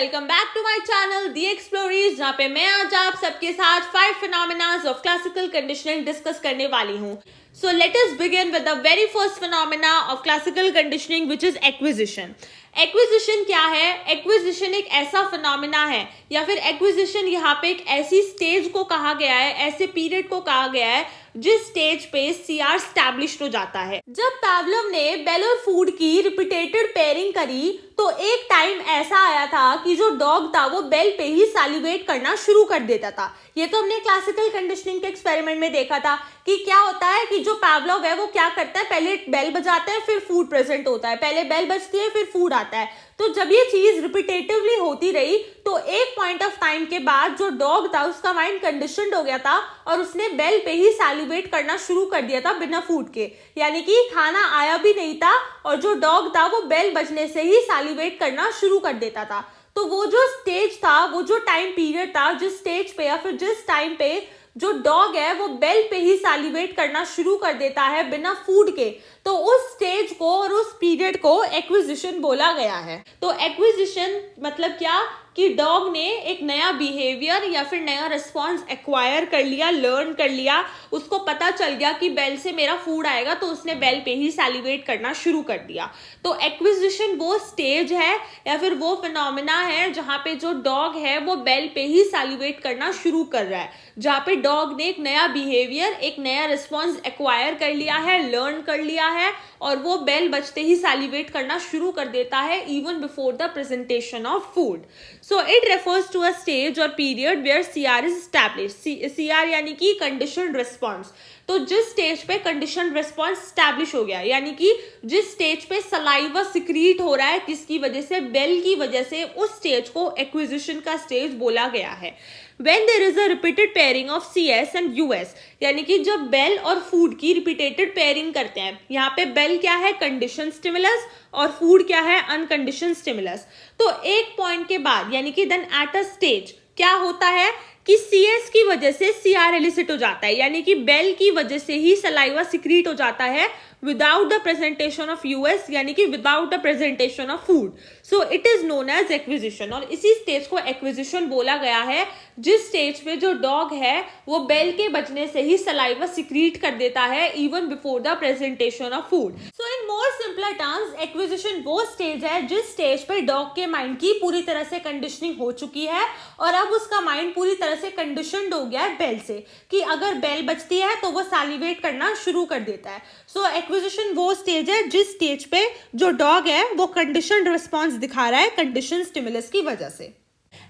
Welcome back to my channel the Explorees, जहाँ पे मैं आज आप सबके साथ 5 phenomenas of classical conditioning discuss करने वाली हूँ. So let us begin with the very first phenomena of classical conditioning which is acquisition. Acquisition क्या है? एक्विजिशन एक ऐसा फिनोमेना है या फिर एक्विजिशन यहाँ पे एक ऐसी स्टेज को कहा गया है, ऐसे पीरियड को कहा गया है जिस स्टेज पे सीआर स्टैब्लिश्ड हो जाता है. जब पावलोव ने बेल और फूड की रिपीटेटेड पेयरिंग करी तो एक टाइम ऐसा आया था कि जो डॉग था वो बेल पे ही सैलिवेट करना शुरू कर देता था. ये तो हमने क्लासिकल कंडीशनिंग के एक्सपेरिमेंट में देखा था कि क्या होता है कि जो पावलोव है वो क्या करता है, पहले बेल बजाता है फिर फूड प्रेजेंट होता है, पहले बेल बजती है फिर फूड आता है. तो जब ये चीज रिपीटेटिवली होती रही तो एक पॉइंट ऑफ टाइम के बाद जो डॉग था उसका माइंड कंडीशनड हो गया था और उसने बेल पे ही सैलिवेट करना शुरू कर दिया था बिना फूड के. यानी कि खाना आया भी नहीं था और जो डॉग था वो बेल बजने से ही सैलिवेट करना शुरू कर देता था. तो वो जो स्टेज था, वो जो टाइम पीरियड था, जिस स्टेज पे या फिर जिस टाइम पे जो डॉग है वो बेल पे ही सैलिवेट करना शुरू कर देता है बिना फूड के, तो उस स्टेज को और उस पीरियड को एक्विजिशन बोला गया है. तो एक्विजिशन मतलब क्या कि डॉग ने एक नया बिहेवियर या फिर नया रिस्पॉन्स एक्वायर कर लिया, लर्न कर लिया, उसको पता चल गया कि बेल से मेरा फूड आएगा तो उसने बेल पे ही सैलिवेट करना शुरू कर दिया. तो एक्विजिशन वो स्टेज है या फिर वो फिनोमेना है जहाँ पे जो डॉग है वो बेल पे ही सैलिवेट करना शुरू कर रहा है, जहाँ पे डॉग ने एक नया बिहेवियर, एक नया रिस्पॉन्स एक्वायर कर लिया है, लर्न कर लिया है और वो बेल बजते ही सैलिवेट करना शुरू कर देता है even before the presentation of food. So it refers to a stage or period where CR is established. CR यानी कि conditioned response. तो जिस स्टेज पे कंडीशन रिस्पॉन्स स्टैब्लिश हो गया, यानी कि जिस स्टेज पे सलाइवा सिक्रीट हो रहा है किसकी वजह से, बेल की वजह से, उस स्टेज को एक्विजिशन का स्टेज बोला गया है. When there is a repeated pairing of CS and US, यानी कि जब बेल और फूड की रिपीटेटेड पेयरिंग करते हैं, यहाँ पे बेल क्या है, कंडीशन स्टिमुलस, और फूड क्या है, अनकंडीशन स्टिमुलस. तो एक पॉइंट के बाद यानी कि देन एट अ स्टेज क्या होता है कि CS की वजह से CR एलिसिट हो जाता है, यानी कि बेल की वजह से ही सलाइवा सिक्रीट हो जाता है without the presentation of US, यानी कि without the presentation of food. So it is known as acquisition और इसी स्टेज को एक्विजिशन बोला गया है जिस स्टेज पे जो डॉग है वो बेल के बजने से ही सलाइवा सिक्रीट कर देता है even before the presentation of food. So in more simpler terms acquisition वो स्टेज है जिस स्टेज पे डॉग के माइंड की पूरी तरह से कंडीशनिंग हो चुकी है और अब उसका माइंड पूरी तरह से कंडीशनड हो गया है बेल से कि अगर बेल बजती है तो वो सैलिवेट करना शुरू कर देता है. सो एक्विजिशन वो स्टेज है जिस स्टेज पे जो डॉग है वो कंडीशनड रिस्पॉन्स दिखा रहा है कंडीशन स्टिमुलस की वजह से.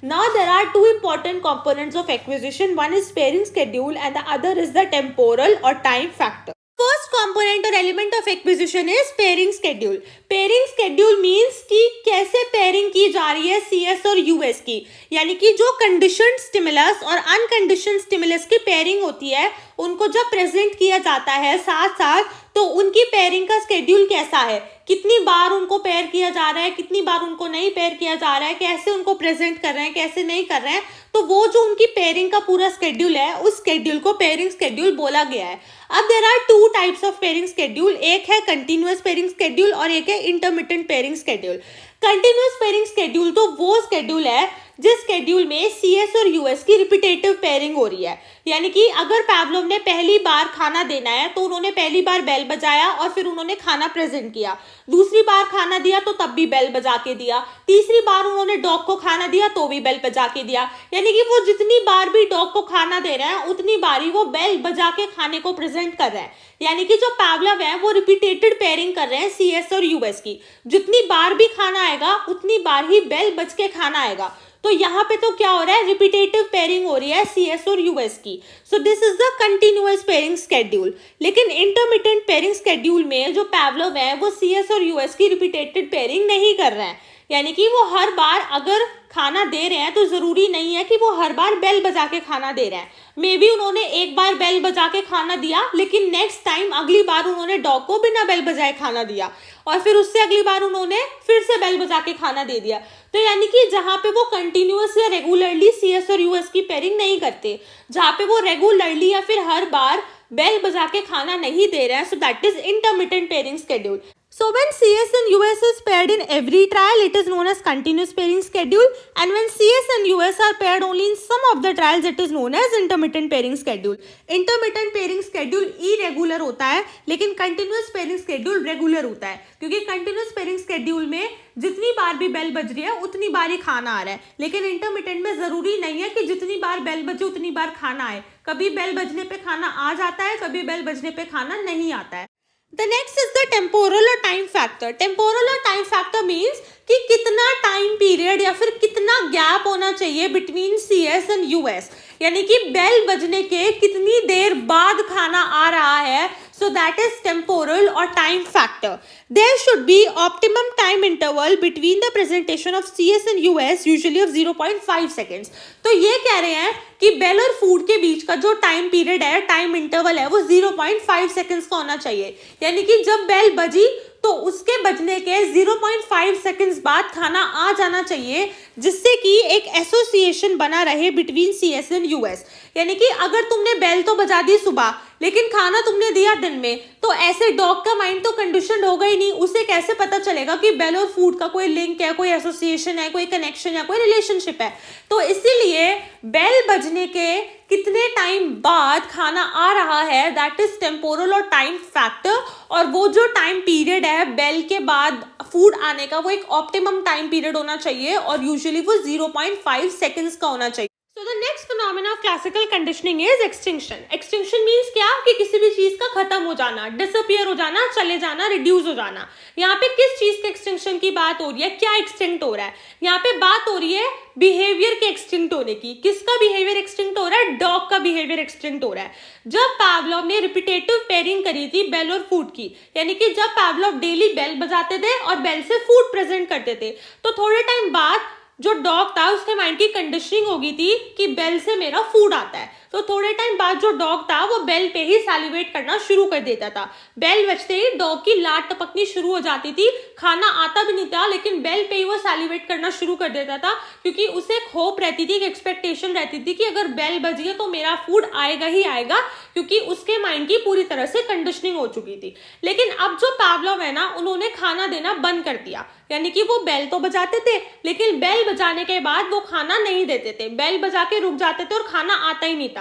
Now there are two important components of acquisition. One is pairing schedule and the other is the temporal or time factor. First component or element of acquisition is pairing schedule. Pairing schedule means कि कैसे pairing की जा रही है CS और US की, यानी कि जो conditioned stimulus और unconditioned stimulus की pairing होती है उनको जब प्रेजेंट किया जाता है साथ साथ, तो उनकी पेयरिंग का स्केड्यूल कैसा है, कितनी बार उनको पेयर किया जा रहा है, कितनी बार उनको नहीं पेयर किया जा रहा है, कैसे उनको प्रेजेंट कर रहे हैं, कैसे नहीं कर रहे हैं. तो वो जो उनकी पेयरिंग का पूरा स्केड्यूल है उस स्केड्यूल को पेयरिंग स्केड्यूल बोला गया है. अब there are two types of pairing schedule, एक है कंटिन्यूअस पेयरिंग स्केड्यूल और एक है intermittent pairing schedule. Continuous pairing schedule तो वो स्केड्यूल है जिस स्केड्यूल में CS और US की रिपीटेटिव पेयरिंग हो रही है, यानी कि अगर पावलोव ने पहली बार खाना देना है तो उन्होंने पहली बार बेल बजाया और फिर उन्होंने खाना प्रेजेंट किया, दूसरी बार खाना दिया तो तब भी बेल बजा के दिया, तीसरी बार उन्होंने डॉग को खाना दिया तो भी बेल बजा के दिया. यानी कि वो जितनी बार भी डॉग को खाना दे रहे हैं उतनी बार ही वो बेल बजा के खाने को प्रेजेंट कर रहे हैं. यानी कि जो पावलोव है वो रिपीटेटेड पेयरिंग कर रहे हैं CS और US की, जितनी बार भी खाना आएगा उतनी बार ही बेल बज के खाना आएगा. तो यहाँ पे तो क्या हो रहा है, रिपीटेटिव पेयरिंग हो रही है CS और US की. So this is the continuous pairing schedule. लेकिन इंटरमिटेंट पेयरिंग स्केड्यूल में जो पावलोव है वो CS और US की रिपीटेटेड पेयरिंग नहीं कर रहे हैं, यानी कि वो हर बार अगर खाना दे रहे हैं तो जरूरी नहीं है कि वो हर बार बेल बजा के खाना दे रहे हैं. मे बी उन्होंने एक बार बेल बजा के खाना दिया लेकिन नेक्स्ट टाइम अगली बार उन्होंने डॉग को बिना बेल बजाए खाना दिया और फिर उससे अगली बार उन्होंने फिर से बेल बजा के खाना दे दिया. तो यानी कि जहाँ पे वो कंटिन्यूअस या रेगुलरली CS और US की पेयरिंग नहीं करते, जहाँ पे वो रेगुलरली या फिर हर बार बेल बजा के खाना नहीं दे रहे हैं, सो that is intermittent pairing schedule. So when CS and US is paired in every trial, it is known as continuous pairing schedule, and when CS and US are paired only in some of the trials, it is known as intermittent pairing schedule. Intermittent pairing schedule irregular होता है, लेकिन continuous pairing schedule regular होता है, क्योंकि continuous pairing schedule में जितनी बार भी bell बज रही है उतनी बार ही खाना आ रहा है, लेकिन इंटरमिटेंट में जरूरी नहीं है कि जितनी बार बेल बजे उतनी बार खाना आए. कभी बेल बजने पे खाना आ जाता है, कभी बेल बजने पे खाना नहीं आता है. The next is the temporal or time factor. Temporal or time factor means कि कितना टाइम पीरियड या फिर कितना गैप होना चाहिए बिटवीन CS एंड US, यानी कि बेल बजने के कितनी देर बाद खाना आ रहा है. So that is temporal or time factor. There should be optimum time interval between the presentation of CS and US, usually of 0.5 seconds. तो ये कह रहे हैं कि बेल और फूड के बीच का जो टाइम पीरियड है, टाइम इंटरवल है, वो 0.5 सेकेंड्स का होना चाहिए. यानी कि जब बेल बजी तो उसके बजने के 0.5 सेकेंड्स बाद खाना आ जाना चाहिए, जिससे कि एक एसोसिएशन बना रहे बिटवीन CS एंड US. यानी कि अगर तुमने बेल तो बजा दी सुबह, लेकिन खाना तुमने दिया दिन में, तो ऐसे डॉग का माइंड तो कंडीशन होगा ही नहीं. उसे कैसे पता चलेगा कि बेल और फूड का कोई लिंक है, कोई एसोसिएशन है, कोई कनेक्शन या कोई रिलेशनशिप है. तो इसीलिए बेल बजने के कितने टाइम बाद खाना आ रहा है, दैट इज टेम्पोरल और टाइम फैक्टर. और वो जो टाइम पीरियड है बेल के बाद फूड आने का, वो एक ऑप्टिमम टाइम पीरियड होना चाहिए और यूजुअली वो 0.5 सेकेंड्स का होना चाहिए. So the next phenomena of classical conditioning is extinction. Extinction means क्या कि किसी भी चीज का खत्म हो जाना, डिसअपियर हो जाना, चले जाना, रिड्यूस हो जाना. यहाँ पे किस चीज के एक्सटिंक्शन की बात हो रही है, क्या एक्सटिंक्ट हो रहा है? यहाँ पे बात हो रही है बिहेवियर के एक्सटिंक्ट होने की. किसका बिहेवियर एक्सटिंक्ट हो रहा है? डॉग का बिहेवियर एक्सटिंक्ट हो रहा है. जब पावलोव ने रिपीटेटिव पेयरिंग करी थी बेल और फूड की, यानी कि जब पावलोव डेली बेल बजाते थे और बेल से फूड प्रेजेंट करते थे, तो थोड़े टाइम बाद जो डॉग था उसके माइंड की कंडीशनिंग हो गई थी कि बेल से मेरा फूड आता है. तो थोड़े टाइम बाद जो डॉग था वो बेल पे ही सैलिवेट करना शुरू कर देता था. बेल बजते ही डॉग की लाट टपकनी शुरू हो जाती थी. खाना आता भी नहीं था, लेकिन बेल पे ही वो सैलिवेट करना शुरू कर देता था, क्योंकि उसे एक होप रहती थी, एक एक्सपेक्टेशन रहती थी कि अगर बेल बजी है तो मेरा फूड आएगा ही आएगा, क्योंकि उसके माइंड की पूरी तरह से कंडीशनिंग हो चुकी थी. लेकिन अब जो पावलोव है ना, उन्होंने खाना देना बंद कर दिया. यानी कि वो बेल तो बजाते थे, लेकिन बेल बजाने के बाद वो खाना नहीं देते थे. बेल बजा के रुक जाते थे और खाना आता ही नहीं था.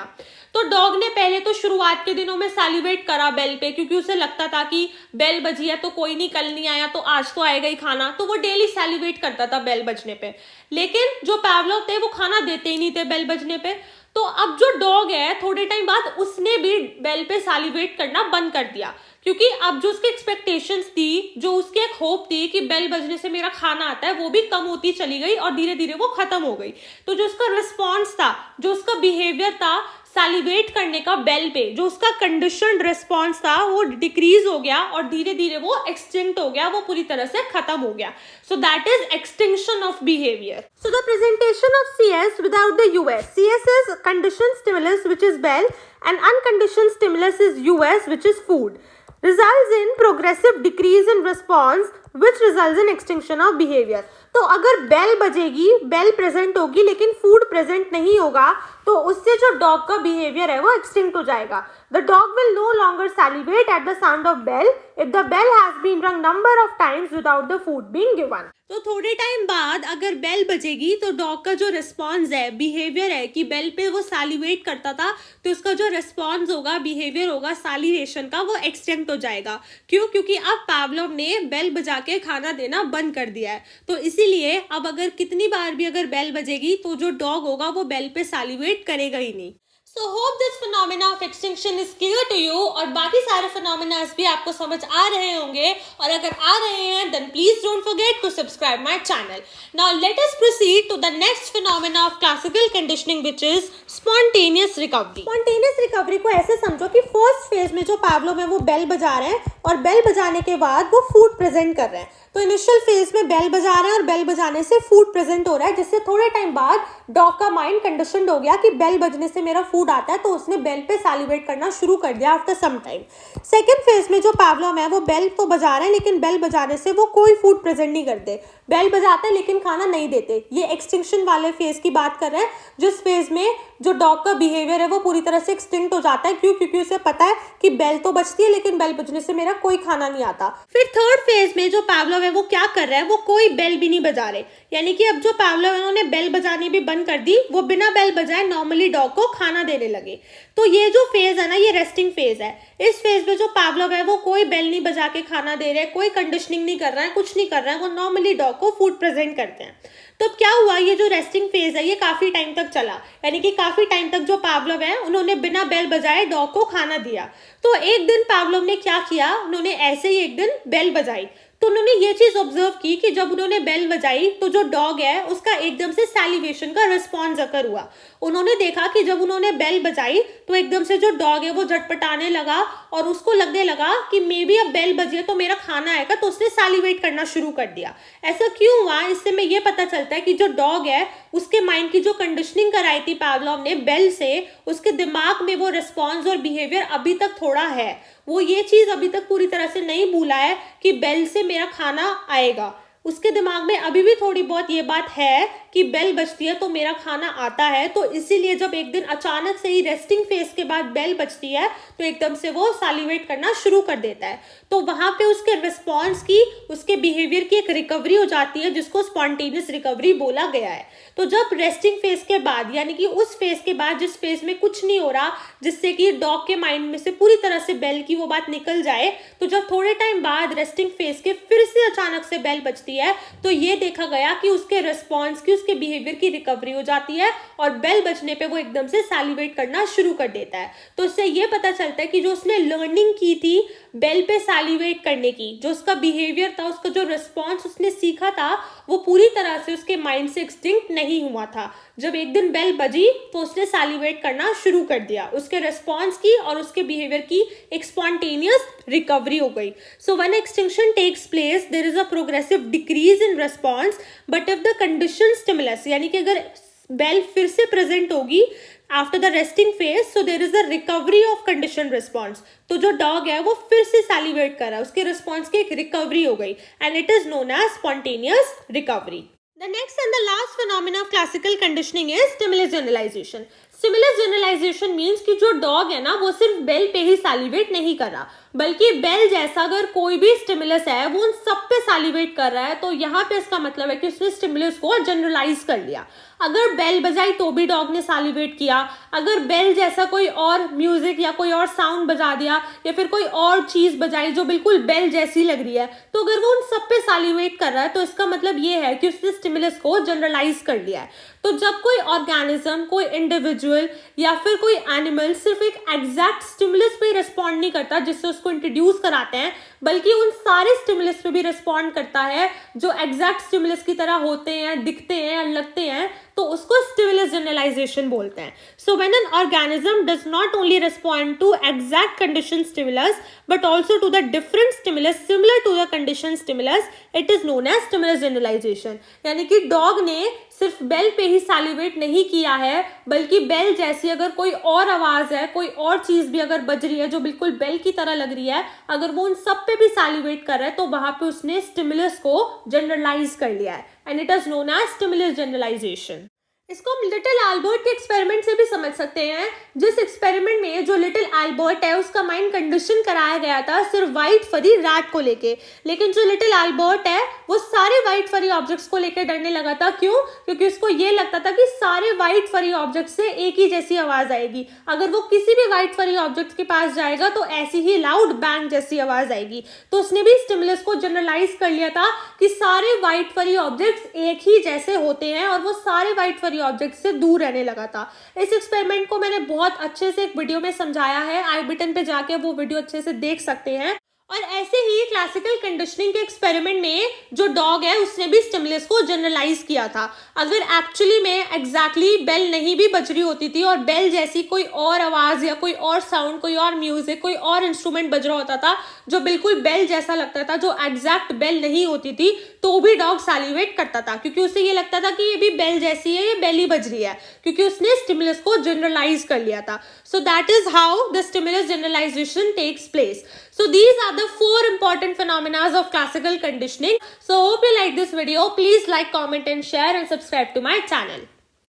तो डॉग ने पहले तो शुरुआत के दिनों में सैलिवेट करा बेल पे, क्योंकि उसे लगता था कि बेल बजी है तो कोई नहीं, कल नहीं आया तो आज तो आएगा ही खाना. तो वो डेली सैलिवेट करता था बेल बजने पे. लेकिन जो पावलोव थे वो खाना देते ही नहीं थे बेल बजने पे. तो अब जो डॉग है थोड़े टाइम बाद उसने भी बेल पे सैलिवेट करना बंद कर दिया, क्योंकि अब जो उसकी एक्सपेक्टेशंस थी, जो उसकी एक होप थी कि बेल बजने से मेरा खाना आता है, वो भी कम होती चली गई और धीरे धीरे वो खत्म हो गई. तो जो उसका रिस्पॉन्स था, जो उसका बिहेवियर था सैलिवेट करने का बेल पे, जो उसका कंडीशनड रिस्पॉन्स था, वो डिक्रीज हो गया और धीरे धीरे वो एक्सटिंक्ट हो गया, वो पूरी तरह से खत्म हो गया. सो that is extinction of behaviour. So the presentation of CS without the US. CS is conditioned stimulus, which is bell, and unconditioned stimulus is US, which is food. Results in progressive decrease in response, which results in extinction of behavior. तो अगर bell बजेगी, bell present होगी, लेकिन food present नहीं होगा, तो उससे जो dog का बिहेवियर है वो एक्सटिंक्ट हो जाएगा. The dog will no longer salivate at the sound of bell if the bell has been rung number of times without the food being given. तो थोड़े टाइम बाद अगर बेल बजेगी तो डॉग का जो रिस्पॉन्स है, बिहेवियर है कि बेल पे वो सैलिवेट करता था, तो उसका जो रिस्पॉन्स होगा, बिहेवियर होगा सैलिवेशन का, वो एक्सटिंक्ट हो जाएगा. क्यों? क्योंकि अब पावलोव ने बेल बजा के खाना देना बंद कर दिया है. तो इसीलिए अब अगर कितनी बार भी अगर बेल बजेगी तो जो डॉग होगा वो बेल पे सैलिवेट करेगा ही नहीं. So hope this phenomena of extinction is clear to you. और बाकी सारे phenomena भी आपको समझ आ रहे होंगे, और अगर आ रहे हैं then please don't forget to subscribe my channel. Now let us proceed to the next phenomena of classical conditioning, which is spontaneous recovery. Spontaneous recovery को ऐसे समझो कि फर्स्ट फेज में जो पावलोव है वो बेल बजा रहे हैं और बेल बजाने के बाद वो फूड प्रेजेंट कर रहे हैं. तो इनिशियल फेज में बेल बजा रहे हैं और बेल बजाने से फूड प्रेजेंट हो रहा है, जिससे थोड़े टाइम बाद डॉग का माइंड कंडीशनड हो गया कि बेल बजने से मेरा फूड आता है, तो उसने बेल पे सैलिवेट करना शुरू कर दिया after some time. Second phase में जो पावलोव है वो बेल तो बजा रहे हैं, लेकिन बेल बजाने से वो कोई फूड प्रेजेंट नहीं करते। बेल बजाते हैं लेकिन खाना नहीं देते। ये एक्सटिंक्शन वाले फेज की बात कर रहे हैं, जिस फेज में जो डॉग का बिहेवियर है वो पूरी तरह से एक्सटिंक्ट हो जाता है। क्यों? क्योंकि उसे पता है कि बेल तो बजती है लेकिन बेल बजने से मेरा कोई खाना नहीं आता। फिर थर्ड फेज में जो पावलोव है वो क्या कर रहा है, वो कोई बेल भी नहीं बजा रहे, यानी कि अब जो पावलोव है उन्होंने बेल बजानी भी बंद कर दी, वो बिना बेल बजाए नॉर्मली डॉग को खाना देने लगे। तो ये जो फेज है ना, ये रेस्टिंग फेज है। इस फेज में जो पावलोव है वो कोई बेल नहीं बजा के खाना दे रहे, कोई कंडीशनिंग नहीं कर रहा है, कुछ नहीं कर रहा है, वो नॉर्मली डॉग को फूड प्रेजेंट करते हैं। तो अब क्या हुआ, ये जो रेस्टिंग फेज है ये काफी टाइम तक चला, यानी कि काफी टाइम तक जो पावलोव है उन्होंने बिना बेल बजाए डॉग को खाना दिया। तो एक दिन पावलोव ने क्या किया, उन्होंने ऐसे ही एक दिन बेल बजाई। तो उन्होंने ये चीज ऑब्जर्व की कि जब उन्होंने बेल बजाई तो जो डॉग है उसका एकदम से सैलिवेशन का रिस्पॉन्स अकर हुआ। उन्होंने देखा कि जब उन्होंने बेल बजाई तो एकदम से जो डॉग है वो झटपटाने लगा और उसको लगने लगा कि मे बी अब बेल बजी है तो मेरा खाना आएगा, तो उसने सैलिवेट करना शुरू कर दिया। ऐसा क्यों हुआ, इससे में ये पता चलता है कि जो डॉग है उसके माइंड की जो कंडीशनिंग कराई थी पावलोव ने बेल से, उसके दिमाग में वो रिस्पॉन्स और बिहेवियर अभी तक थोड़ा है। वो ये चीज अभी तक पूरी तरह से नहीं भूला है कि बेल से मेरा खाना आएगा। उसके दिमाग में अभी भी थोड़ी बहुत ये बात है कि बेल बजती है तो मेरा खाना आता है। तो इसीलिए जब एक दिन अचानक से ही रेस्टिंग फेज के बाद बेल बजती है तो एकदम से वो सैलिवेट करना शुरू कर देता है। तो वहां पे उसके रिस्पॉन्स की, उसके बिहेवियर की एक रिकवरी हो जाती है, जिसको स्पॉन्टेनियस रिकवरी बोला गया है। तो जब रेस्टिंग फेज के बाद, यानी कि उस फेज के बाद जिस फेज में कुछ नहीं हो रहा, जिससे कि डॉग के माइंड में से पूरी तरह से बेल की वो बात निकल जाए, तो जब थोड़े टाइम बाद रेस्टिंग फेज के फिर से अचानक से बेल बजती है तो ये देखा गया कि उसके रिस्पॉन्स की, उसके बिहेवियर की रिकवरी हो जाती है और बेल बजने पे वो एकदम से सैलिवेट करना शुरू कर देता है। तो इससे ये पता चलता है कि जो उसने लर्निंग की थी बेल पे सैलिवेट करने की, जो उसका बिहेवियर था, उसका जो रिस्पॉन्स उसने सीखा था, वो पूरी तरह से उसके माइंड से एक्सटिंक्ट नहीं हुआ था। जब एक दिन बेल बजी तो उसने सैलिवेट करना शुरू कर दिया, उसके रिस्पॉन्स की और उसके बिहेवियर की एक स्पॉन्टेनियस रिकवरी हो गई। So when extinction takes place there is a progressive decrease in response, but if the condition stimulus, यानी कि अगर बेल फिर से प्रेजेंट होगी after the resting phase, so there is a recovery of condition response. तो जो dog है वो फिर से सैलिवेट कर रहा है, उसके रिस्पॉन्स की एक रिकवरी हो गई, and it is known as spontaneous recovery. The next and the last phenomena of classical conditioning is stimulus generalization. Stimulus generalization means कि जो डॉग है ना वो सिर्फ बेल पे ही सैलिवेट नहीं कर रहा, बल्कि बेल जैसा अगर कोई भी स्टिमुलस है वो उन सब पे सैलिवेट कर रहा है। तो यहाँ पे इसका मतलब है कि उसने स्टिमुलस को जनरलाइज कर लिया। अगर बेल बजाई तो भी डॉग ने सैलिवेट किया, अगर बेल जैसा कोई और म्यूजिक या कोई और साउंड बजा दिया या फिर कोई और चीज बजाई जो बिल्कुल बेल जैसी लग रही है, तो अगर वो उन सब पे सैलिवेट कर रहा है तो इसका मतलब ये है कि उसने स्टिमुलस को जनरलाइज कर लिया है। तो जब कोई ऑर्गेनिज्म, कोई इंडिविजुअल या फिर कोई एनिमल सिर्फ एक एग्जैक्ट स्टिमुलस पे रिस्पॉन्ड नहीं करता जिससे उसको इंट्रोड्यूस कराते हैं, बल्कि उन सारे स्टिमुलस पे भी रिस्पॉन्ड करता है जो एग्जैक्ट स्टिमुलस की तरह होते हैं, दिखते हैं, लगते हैं, तो उसको स्टिमुलस जनरलाइजेशन बोलते हैं। So when an organism does not only respond to exact condition stimulus but also to the different stimulus similar to the condition stimulus, it is known as stimulus generalisation. यानी कि dog ने सिर्फ bell पे ही सैलिवेट नहीं किया है, बल्कि bell जैसी अगर कोई और आवाज है, कोई और चीज भी अगर बज रही है जो बिल्कुल बेल की तरह लग रही है, अगर वो उन सब पे भी सैलिवेट कर रहा है तो वहां पे उसने स्टिमुलस को जनरलाइज कर लिया है, and it is known as stimulus generalisation. इसको हम लिटिल एल्बर्ट के एक्सपेरिमेंट से भी समझ सकते हैं, जिस एक्सपेरिमेंट में जो लिटिल एल्बर्ट है उसका माइंड कंडीशन कराया गया था सिर्फ व्हाइट फरी रैट को लेके, लेकिन जो लिटिल एल्बर्ट है वो सारे व्हाइट फरी ऑब्जेक्ट्स को लेकर डरने लगा था। क्यों? क्योंकि उसको ये लगता था कि सारे व्हाइट फरी ऑब्जेक्ट से एक ही जैसी आवाज आएगी, अगर वो किसी भी व्हाइट फरी ऑब्जेक्ट के पास जाएगा तो ऐसी ही लाउड बैंग जैसी आवाज आएगी। तो उसने भी स्टिमुलस को जनरलाइज कर लिया था कि सारे व्हाइट फरी ऑब्जेक्ट्स एक ही जैसे होते हैं और वो सारे व्हाइट फरी ऑब्जेक्ट से दूर रहने लगा था। इस एक्सपेरिमेंट को मैंने बहुत अच्छे से एक वीडियो में समझाया है, आई बटन पे जाके वो वीडियो अच्छे से देख सकते हैं। और ऐसे ही क्लासिकल कंडीशनिंग के एक्सपेरिमेंट में जो डॉग है उसने भी स्टिमुलस को जनरलाइज किया था। अगर एक्चुअली में एग्जैक्टली बेल नहीं भी बज रही होती थी और बेल जैसी कोई और आवाज या कोई और साउंड, कोई और म्यूजिक, कोई और इंस्ट्रूमेंट बज रहा होता था जो बिल्कुल बेल जैसा लगता था, जो एग्जैक्ट बेल नहीं होती थी, तो भी डॉग सैलिवेट करता था क्योंकि उसे ये लगता था कि ये भी बेल जैसी है, ये बेल ही बज रही है, क्योंकि उसने स्टिमुलस को जनरलाइज कर लिया था। So that is how the stimulus generalisation takes place. So these are the 4 important phenomena of classical conditioning. So hope you like this video. Please like, comment and share and subscribe to my channel.